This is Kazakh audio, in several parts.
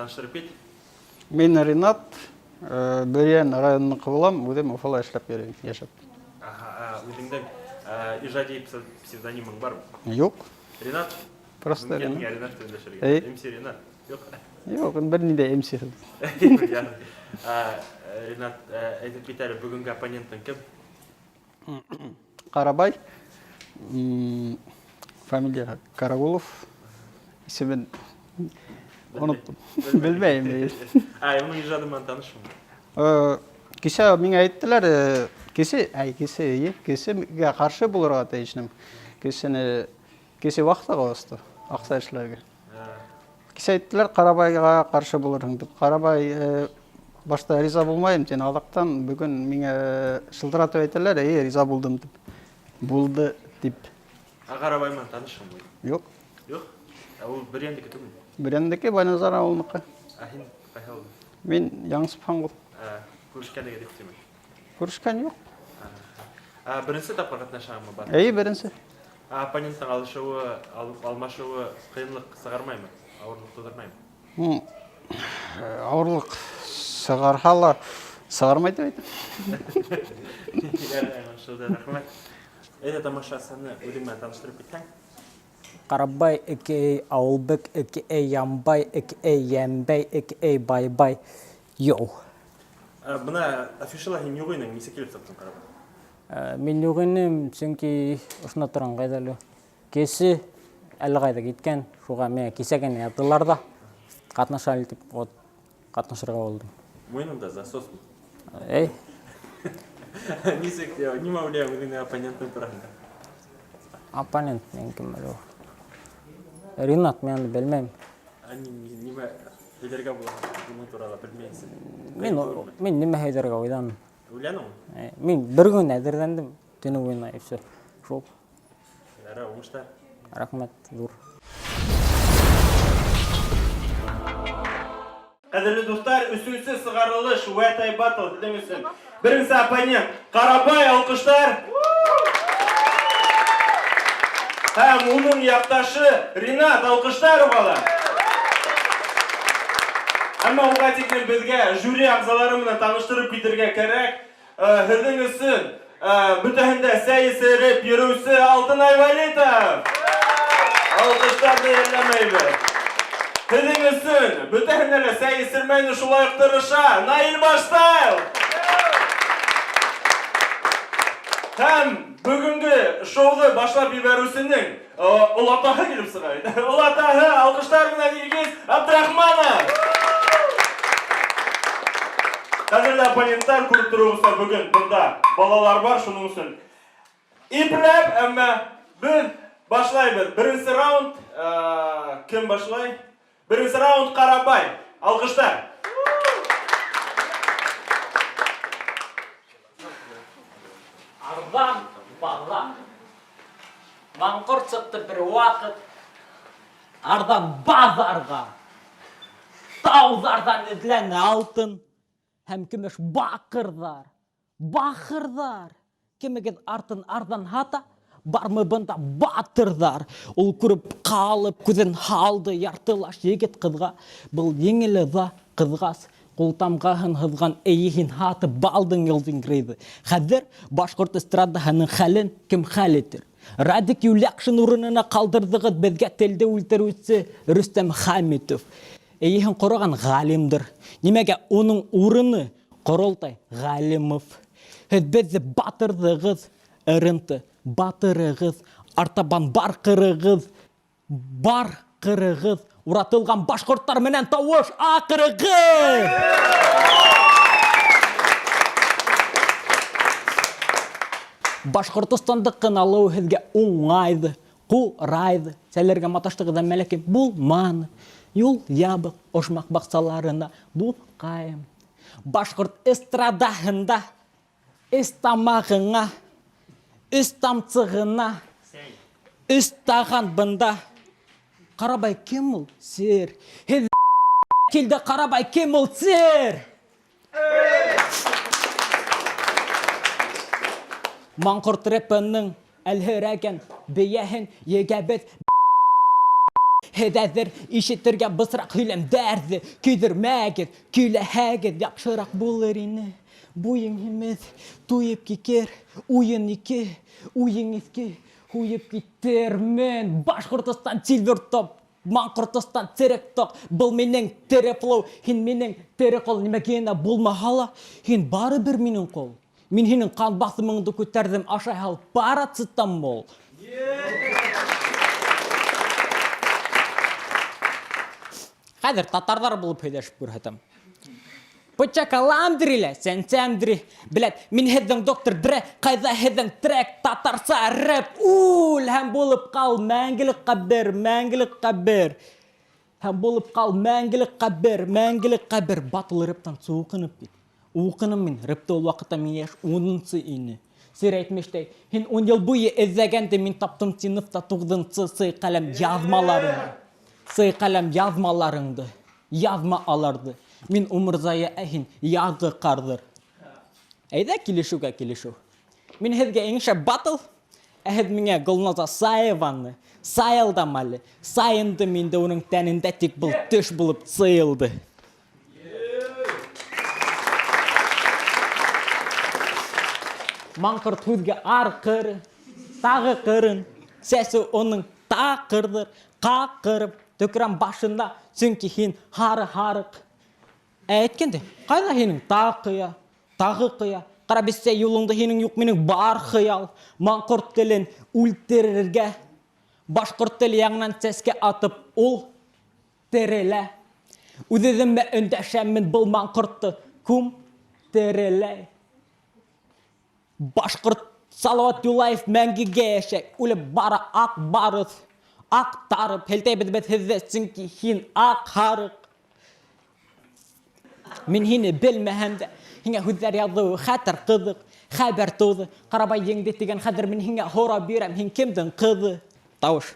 таныштырып кет. Мен Ринат, Бөрен районының қылам, өзім Уфала яшап. Өзіңдің ижади псевдонимың бар ма? Жоқ. Ринат? Просто Ринат. Ринат сөйлешірген. МС Ринат? Жоқ. Жоқ, бірінде МС. Ринат, айтып кетәрі бүгінгі оппоненттің кім? Қарабай, фамилия Карагулов, есімін ұныттым. Білмеймін. Оның ижадымен танышым. Кеше мен айттылар, кесеге қаршы болырға тәйшінім. Кесе вақтыға осты, ақсайшыларға. Кесе айттылар, Қарабайға қаршы болырың деп. Қарабай башта риза болмайым, сен алақтан бүгін меңе шылдыратып айтылар, риза болдым деп. Болды деп. Қарабаймен танышым ғой? Жоқ. Жоқ? Ол бір ендікі түгін? Бір ендікі Байназар ауылыныққа. Сен қайсы алдың? Мен Яңсыпхан ғой. Көрішкәнеге деп демек? Көрішкен жоқ. Бірінші тапқа қатнашағымы бар? Бірінші. Оппоненттің алмашуы қиынлық сығармай ма? Ауырлық тудырмай ма? Ауырлық сығархала сығармайды байды. Рахмет. Әйді тамашасыны өдіңмен таныстырып беттің? Қарабай, әкей ауылбек, әкей ямбай, әкей ямбай, әкей байбай. Йоу. Бұна афишалағы не қойның, несі келіп саптың Қарабай? Мен өғенім, сенки ұшына тұран қайдалы. Кесі әлі қайда кеткен, шуға мен кесеген ядыларда қатнаша әлітіп, қатнашырға болдым. Мойнымда засос бұл? Эй? Несек, не мауляю, өдіңі оппоненттің тұрағында? Оппонент мен кім әлі. Ринат мен білмейм. Неме хейдерға бұның туралы білмейсің? Мен неме хейдерға ойданым. Ойланың? Мен бір күн әдірдендім, түні ойына, все. Шоп. Әрі, оңыштар. Рахмет, дур. Қадірлі достар, үсінсіз сығарылыш Уәтай батыл дедіңізсін. Бірінші оппонент Қарабай алқыштар. Һәм оның яқташы Ринат алқыштар бала. Әмі оға текмен бізге жюри ағзаларымына таныштырып кетерге керек. Хіздің үсін бүтәхінде сәйісіріп ерусі Алтынай Валитов. Алқыштарды ерлемейбі. Хіздің үсін бүтәхіндері сәйісірмейні шулайықтырыша Наил Баштайл. Һәм бүгінгі шоуды башлап ебәрусінің ұлатағы келіп сығайды. Ұлатағы алқыштарынан Илгиз Абдрахманов. Қадірлі оппоненттар көріп тұрғызса бүгін бұнда балалар бар шының үшін. Ипләп, әмі біз башлайбыз. Бірінші раунд кім башлай? Бірінші раунд Қарабай. Алқыштар. Ардан бала. Маңқыр шықты бір уақыт. Ардан базарға. Таузардан еділен алтын. Һәм кемеш бақырдар. Бақырдар. Кемеген артын ардан хата. Бармы бұнда батырдар. Ол көріп қалып көзін халды яртылаш егет қызға. Бұл еңілі да қызғас. Қолтамғағын ғызған әйігін хаты балдың елдің грейді. Қазір башқұрт эстрадаһының хәлін кім хәл етір? Радик Юлякшын ұрынына қалдырдығыд бізге телді өлтірусі Рүстем Хамитов. Әйігін қораған ғалимдір. Немеге оның ұрыны Құрылтай Ғалимов. Бізді батырдығыз ұрынты, батырығыз, артабан бар қырығыз, Уратылған башқұрттар менен тауыш ақырығы! Башқұртыстандықын алу хізге оңайды, қурайды. Сәлерге маташтығыдан мәлеке болманы. Юл ябық ошмақ бақсаларына бұл қайым. Башқұрт эстрадахында, эстамағыңа, эстамцығына, эстаған бұнда. Қарабай кем ол? Сер. Келді Қарабай кем ол? Сер. Маңқұрт рэпінің әлхірәген бейәхін егәбет Hedədir işittirgə bısraq hüləm dərdi, küydürməgid, küyləhəgid, yapşıraq bulur ini. Buyun himiz, tuyup kiker, uyun iki, uyun iski, huyup gitter men. Башқұртыстан Silvertop, Маңқұртыстан Теректок, бұл менің Тереплоу, хин менің Терекол, немегені болмағала, хин бары бір менің қол. Мен хинің қан басымыңды көтердім, ашай хал бара цыттан мол. Қазір татардар болып сөйлесіп көрсетем. Почакаламдриле, сенсемдри. Блядь, мен хеддің доктор Дре, қайда хеддің трек, татарса рэп. Һәм болып қал мәңгілік қабір, мәңгілік қабір. Һәм болып қал мәңгілік қабір, мәңгілік қабір. Батыл рэптан суықынып бит. Уқыным мен рэпті ол уақытта мен еш 10-сы ені. Сер айтмештай, хен 10 ел бойы іззәгенде мен таптым сыныфта 9-сы сый қалам язмаларыңды. Сый қалам язмаларыңды, язма аларды. Мен умырзайы әхін яғы қардыр. Әйді келешуға келешу. Мен хедге еңше батыл, әхід менге Гүлназа Саеваны, сайылдамалы, сайынды менде оның тәнінде тек бұл төш болып сыйылды. Маңқыр түзге ар қыры, тағы қырын, сәсі оның тақырдыр, қақырып, төкірам башында, сүнкі хин хары-харық. Әйткенде, қайда хенің тағы қия, қара бессе юлыңды хенің юқ менің бар қиял, маңқұрт тілін өлтірерге, башқұрт тілі яғынан сәске атып ол терелі. Үдедімі өндәшәмін бұл маңқұртты күм терелі. Башқұрт Салават Юлаев мәңгіге әшек, өлі бара ақ барыз, ақ тарып, хелтей бідбет хізесінкі хин ақ харық. Мен хине білмәхәмді, хиңа хүддер язды хәтір қыдық, хәбәр туды, қарабай еңді теген қадыр мен хиңа хора берем, хин кемдің қыды. Тауыш.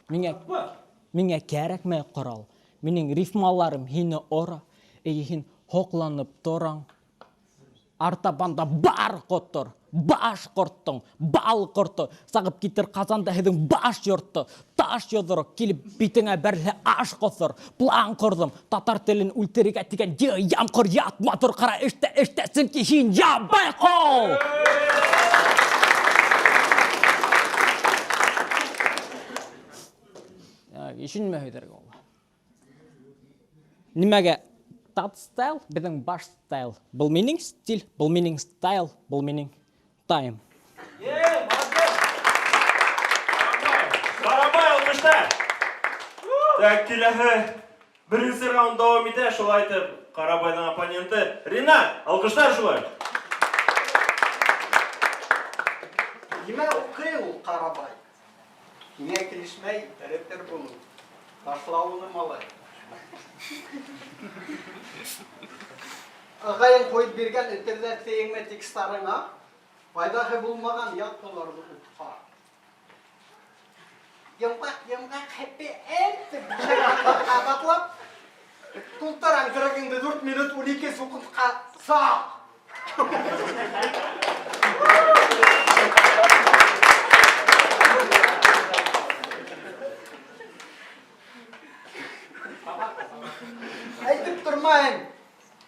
Менге кәрек мәй құрал, менің рифмаларым хине ора, хин хоқланып торан. Артабанда бар қоттыр, баш құрттың, бал құртты, сағып кетір қазанда хедің баш жұртты, таш йодыры, келіп бетіңе бәрлі аш қосыр, план құрдым, татар тілін өлтіріге теген де ямқыр ятма тұр, қара іштесін кешін ябай қол! Ешін мәхедерге ола. Немеге? Тат стайл, біздің баш стайл. Бұл менің стиль, бұл менің стайл, бұл менің тайм. Қарабай алғыштар! Так, келесі бірінші раунд давам ете, шулай айтып, Қарабайдың оппоненті Ринат, алғыштар шулай. Неме оқи ол Қарабай? Неме келісмей рэптер болу. Ташлауыны малай. Ағайын қойып берген интернет тегіңме текстарыңа пайдағы болмаған ят боларды ұтқа. Емғақ хәппе әнті қабатлап, тұлтаран кірігіңді 4 минут 12 секундқа сақ.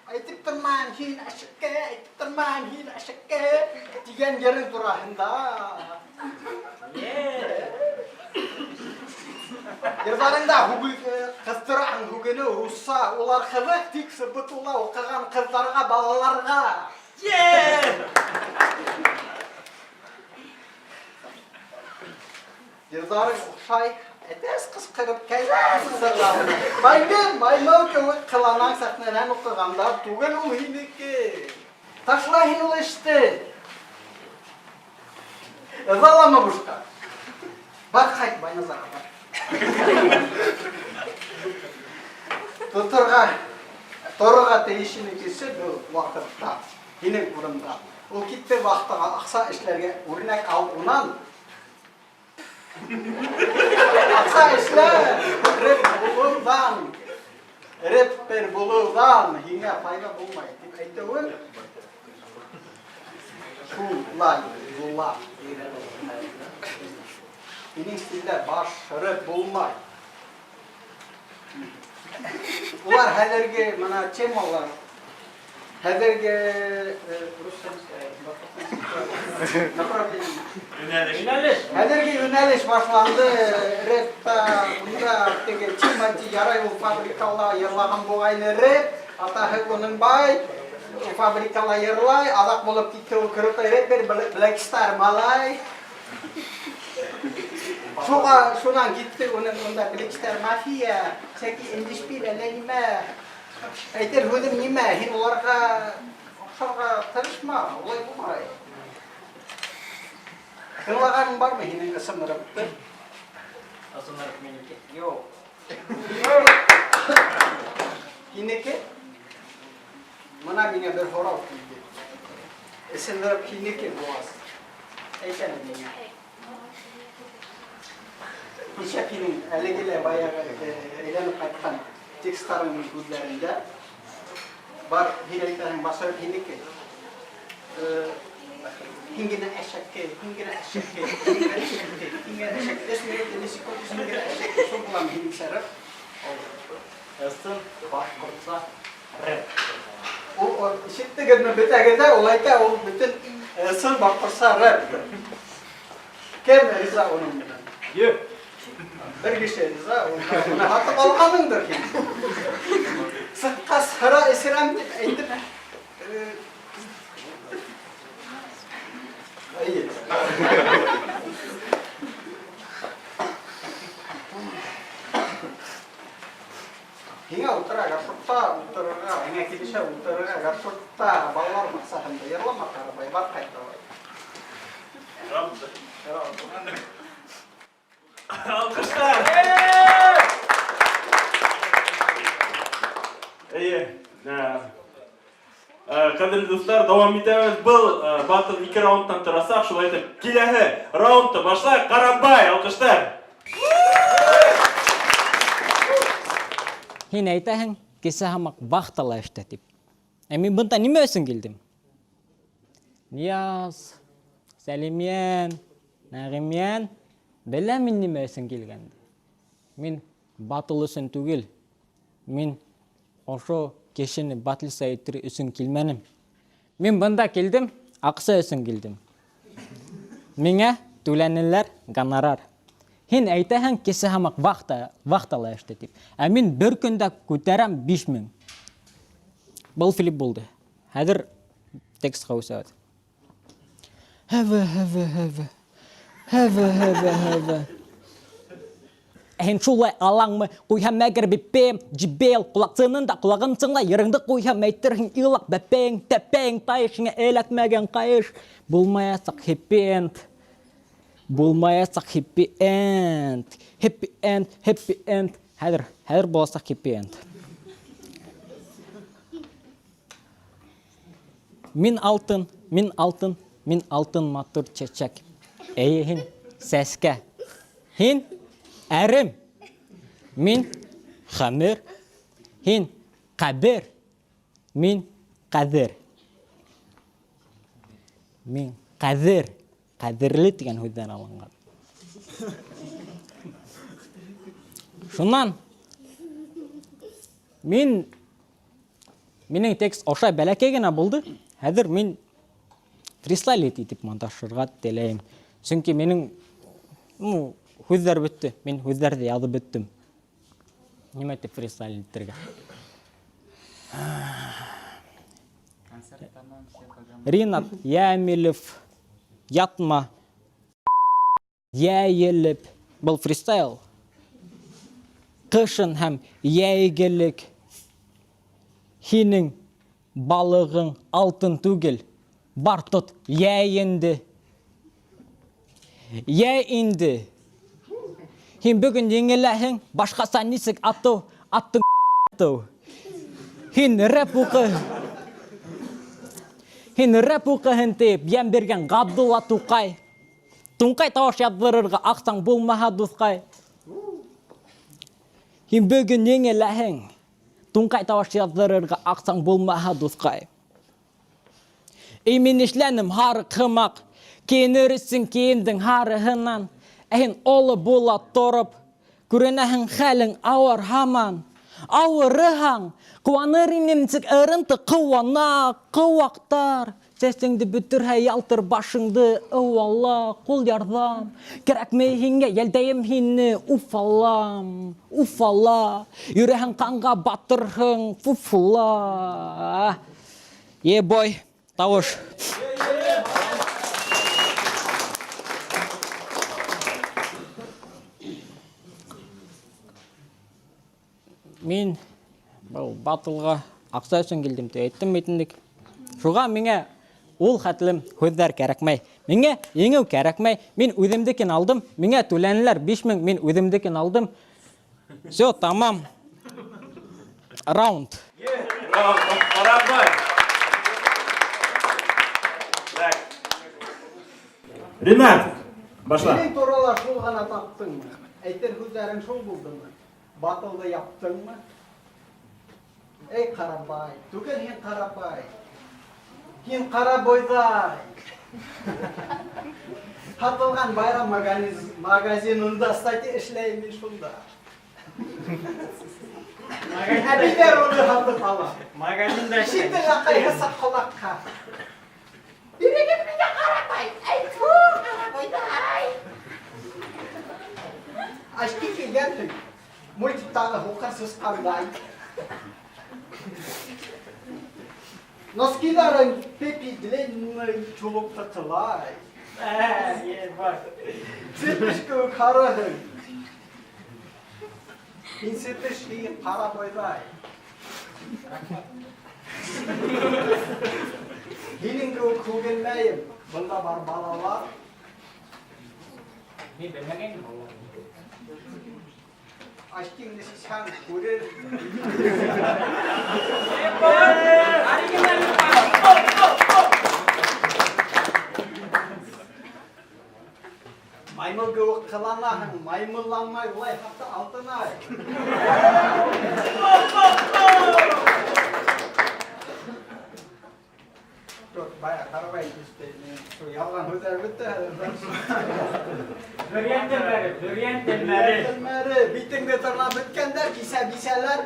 Айтып тұрмайын, хин әшікке, айтып тұрмайын, хин әшікке, деген жерің тұрағында. Ердарыңда қыздыран хүгені ұрса, олар қылық тексі бұтыла оқыған қыздарға, балаларға. Ердарың ұқшай, әтес қыз қырып кәйді сырлауы. Маймау көңі қыланан сақнаран ұқығанда туғын ол хинеке. Ташла хин ол ішті. Залама бұшқа. Бар қайт байназаға бар. Торыға тейшіні кесі бұл уақытта, хинек бұрында. Ол кетті вақтыға ақса ішлерге өрінәк ал ұнан. Ақса ішлер, рэппер болудан, хинге пайда болмай. Деп әйтеуін, шулай, зулап. Менің стилде баш, рэп болмай. Олар хәзерге мына темалар. Хәзерге Хәзерге юнәлеш башланды. Рэпта, бunda теге темати ярай ул фабрикала йырлаган бугайны рэп, атаһы уның бай. Фабрикала йырлай, адак булып китте ул кырык рэпер Black Star малай. Шунан китте уның онда Black Star мафия, сәки эндишпил әллә нимә. Әйтер һүзем нимә, һин уларга охшарга тырышма, улай булмай. Тыңлаганың бармы һинең ысымларыңды? Ысымларым менеке. Юк. Һинеке? Мына миңа бер һорау килде. Ысымларым һинеке булас. Әйтәм миңа. Ничә һинең әлегелә баягы әйләнеп кайткан текстларың күзләрендә бар һинең басып һинеке. Hingga eşekke, hingga eşekke, hingga eşekke. Esmeri denesi kokusu hingga eşekke. Son bulan hinik serap. Ысым башкортса рэп. O işittigizmi bitegizde olayda o bütün ısın bakırsa rap. Kim riza onun bilen? Yok. Bir kişi riza, ona hatta kalkanındır ki. Sıkka sıra esirem edip İyi. Hingga utara gapurta, hingga kilise utara gapurta, balar maksa handa yerla makara baybar kayta. Alkışlar. İyi. Qadrli do'stlar, davom etamiz. Bu battle 2 raunddan turasaq, shulay etib, kelasi raundni boshlaylik. Qarabay, alkışlar. Һин әйтәһең, кесе һамак вахтала эштә дип. Мин бында нимә өсөн килдем? Нияз, Сәлимән, Нәгимән, беләм мин нимә өсөн килгәнде. Мин батыл өсөн түгел. Мин ошо кешене батылса әйтер өсөн килмәнем. Мин бында килдем, акча өсөн килдем. Миңа түләнеләр гонорар. Һин әйтәһең, кесе һамак вахтала эштә дип. Мин бер көндә күтәрәм 5000. Был Филипп булды. Хәзер текстка үсәт. Һәвә. Һин шулай алаңмы? Куйһам мәгәр бипем, җибел, кулаксының да кулагын сыңла, йырыңды куйһам әйтерһең, илак бәпәң, тәпәң, тайышыңа эләкмәгән кайыш. Булмаясак хэппи-энд. Булмаясак хэппи-энд. Хэппи-энд. Хәзер буласак хэппи-энд. Мин алтын матур чәчәк. Һин сәскә. Һин әрем. Мин хамыр. Һин кабер. Мин кадер. Мин кадер. Кадерле дигән һүздән алынган. Шуннан минең текст ошай бәләкәй генә булды. Хәзер мин фристайл итеп монтажларга теләйм. Чөнки минең һүзләр бетте. Мин һүзләрне язып беттем. Нимә итеп фристайл итәргә? Ринат Ямилев, ятма, яелеп, был фристайл. Кышын һәм яйгелек. Һинең балыгың алтын түгел. Бар тот, яйенде. Яйенде. Һин бүген еңеләһең, башкаса нисек аттың аттың. Һин рэп укы. Һин рэп укыһын дип, ям бергән Габдулла Тукай. Тункай тавыш яздырырга аксаң булмаһа дускай. Һин бүген еңеләһең. Тункай тавыш яздырырга аксаң булмаһа дускай. Мин эшләнем харыкымак, киенер өсөн киендең харыһынан. Әйін олы бола торып, көренәһің хәлің ауыр хаман. Ауырыһаң, қуаныр инемцік ырынты қуана қуақтар. Сәсіңді бүтірхә ялтыр башыңды ұвалла қол ярдам. Керәкмей хинге елдейім хинні уфалам, уфала. Юрәһің қанға батырхың фуфула. Бой, тауыш. Мен бұл батылға ақса үшін келдім деп айттым метіндік. Шуға меңе ол қатылым көздер кәрәкмәй. Меңе еңеу кәрәкмәй. Мен өзімдекен алдым. Меңе төленілер 5000, мен өзімдекен алдым. Все, тамам. Раунд. Қарабай. Ринат, башла. Менің туралы шул ғана таптың ма? Әйтер көздерің шул болды ма? Батылды яптың ма? Ей Қарабай, түгел хен Қарабай. Хен Қарабойдай. Қатылған байрам магазинында стати ішлеймін шунда. Әбейлер оны қалды қала. Магазинда Шетті жақайға саққылаққа. Береге бірге Қарабай. Айту Қарабойдай. Ашки келгенсің. Мультиктағы оқырсыз қандай. Носкиларың пепи длинный чулок тылай. Цепишкі қарығың. Инсепішкі қара бойдай. Хилингі көгенмейім. Бұнда бар балалар. Мен білмеген болар. Ашкеңді сен көрер. Маймыл көк қыланағын, маймылlanmай олай хақты алтынай. Бая Қарабай түспейді. Ялған өтер бітті. Дүриентелмәрі. Битіңді тұрна біткендер, бисәлер.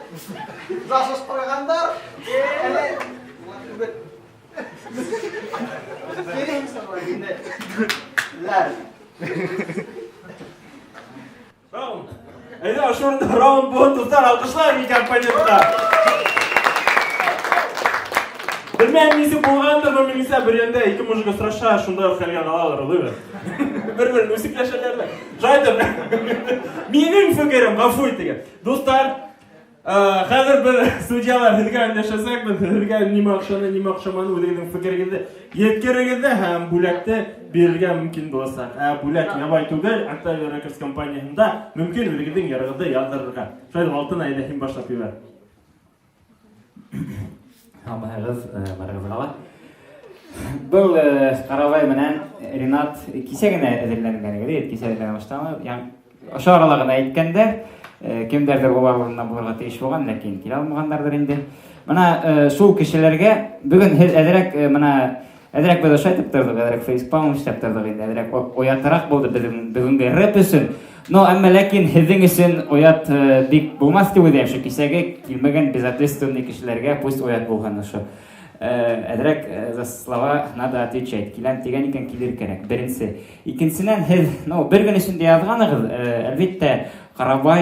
Жасыз қойғандар. Кереймсің ғой, енді. Ләр. Раунд. Әйді ашырында раунд болын тұстар, алқышлар екен компанияда. Білмәйім несі болғанды, но меніңсе бір енді екі мұжығы сұраша шында қалған алалар олы. Бір-бірін өсікләшәләрлі. Жайды менің фікерім ғафу етіген. Достар, қазір бір судьялар хілге әндешесек, хілге неме ақшаманы өдегінің фікергенде еткерегенде һәм бүләкті берілген мүмкін болса. Бүләк ябай түгел, Анталия Рекордс компаниясында мүмкін өдегінің ярғыды яздырырға. Жайды алтын айда хим башлап ебер. Хамағыз, барығыз қала. Бұл Қарабай менен Ринат кисегіне әзірленген еді, кисегіне баштамы. Оша аралығына әйткендер, кемдердер олар орнынан бұларға тейіш болған, ләкин келе алмағандардыр енді. Мына шул кешелерге бүгін әдірек біз оша айтып тұрдық, әдірек фейспалм іштеп тұрдық енді, әдірек оятырақ болды бүгінгі рэп үшін. Но әмі ләкин хіздің үшін оят бик болмас деп өйдейм, шу кисеге келмеген безответственный кешелерге пусть оят болған ұшы. Әдірек за слова надо отвечать. Келен теген екен келер керек, бірінсі. Икенсінен хіз, бір күн ішінде язғанығыз, әлбетте Қарабай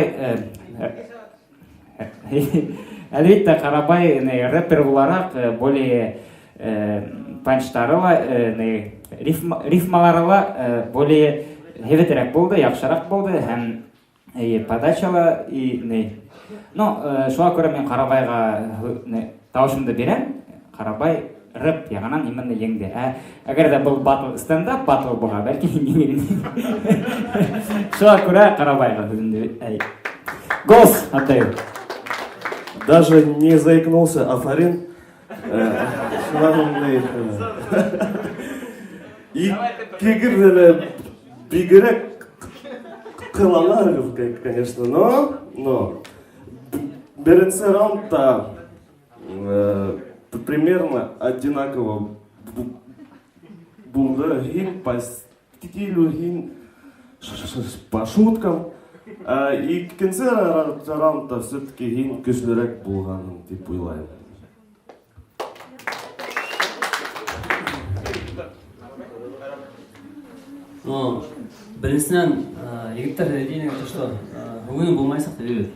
рэпер боларақ, более панчтарыла, рифмаларыла более хеветерек болды, яқшарақ болды, һәм подачала и шуға көрі мен Қарабайға тауышымды берем. Қарабай рэп яғанан именно еңді. Әгер де бұл батыл стендап батыл бұға, бәлки еңгерін. Шуға көрі Қарабайға дүзімді. Голос отдаю. Даже не заикнулся Афарин. И кегірдені бигірек қылаларыз, конечно, но бірінші раундта примерно одинаково болды. Хин по стилю, хин по шуткам. Икенче раундта все-таки ең күчлерәк булганын дип уйлайм. Но біріншіден егіттер дейін что бүгін болмайсақ деп еді.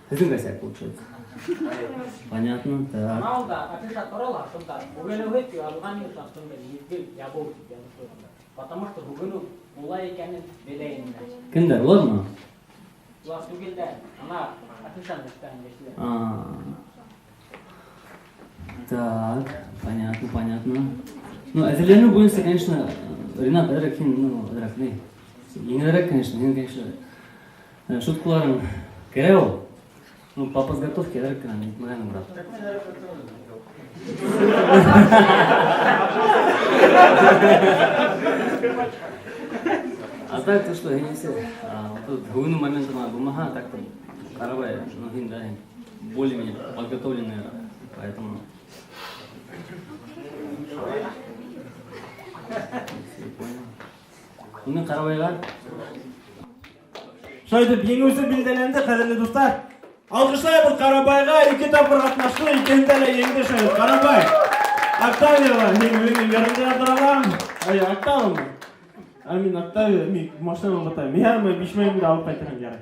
Біздің гостях получается. Понятно, так. Малда, афиша тұрала, сонда. Бүгін өте алған ешан сонда езгіл ябу деген сөзінде. Потому что бүгін олай екенін белейін. Кімдер, олар ма? Олар түгелді, ана афишаны үстән дешілер. Так, понятно, понятно. Ну, әзірлену бойынша, конечно, Ринат, әдірек, әдірек, не? Еңірек, конечно, шуткаларың керек ол. Ну, по подготовке әдірек, нетмағайным, брат. А так, то что, я не sé, бүгіннің моментіма болмаға, так-то қарабай, да, более-менее подготовленные, поэтому... Бүгін қарабайға... Шайтып, еңісі білделенді, қадірлі достар. Алғышлай бір Қарабайға 2 тапқыр қатнашты, 2-тәлі еңді шайып. Қарабай, Октавияға, мен ярымды ядырағам. Октавия ма? Мен Октавия, мен машинаны батайым. Мен бишмайымды алып қайтырам, ярай.